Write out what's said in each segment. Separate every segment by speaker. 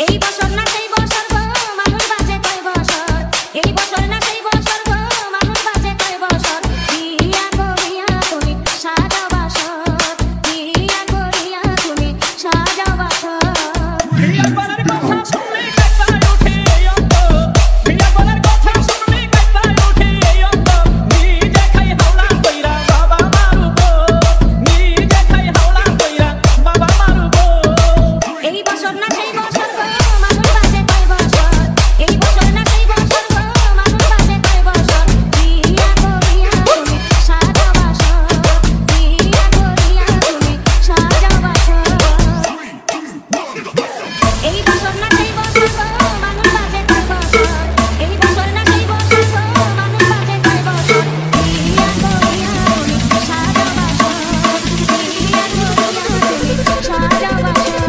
Speaker 1: এই বছর না সেই বছর গো মানুষ বাজে কয় বছর, এই বছর না সেই বছর গো মানুষ বাজে কয় বছর। বিয়া করিয়া তুমি সাজাও বাসর, বিয়া করিয়া তুমি সাজাও বাসর। বিয়া করার কথা শুনলে কাঁপায় ওঠে এই অন্তর, বিয়া করার কথা শুনলে কাঁপায় ওঠে এই অন্তর। নিজে খাই হাওলা কইরা বাবা মারুব, নিজে খাই হাওলা কইরা বাবা মারুব। এই বছর না সেই বছর গো মানুষ বাজে কয় বছর, এই বছর না সেই বছর গো মানুষ বাজে কয় বছর। বিয়া করিয়া তুমি সাজাও বাসর, বিয়া করিয়া তুমি সাজাও বাসর। এই বছর না সেই বছর গো মানুষ বাজে কয় বছর, এই বছর না সেই বছর গো মানুষ বাজে কয় বছর। বিয়া করিয়া তুমি সাজাও বাসর, বিয়া করিয়া তুমি সাজাও বাসর।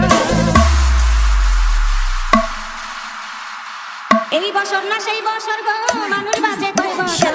Speaker 1: এই বছর না সেই বছর গো মানুষ বাজে কয় বছর।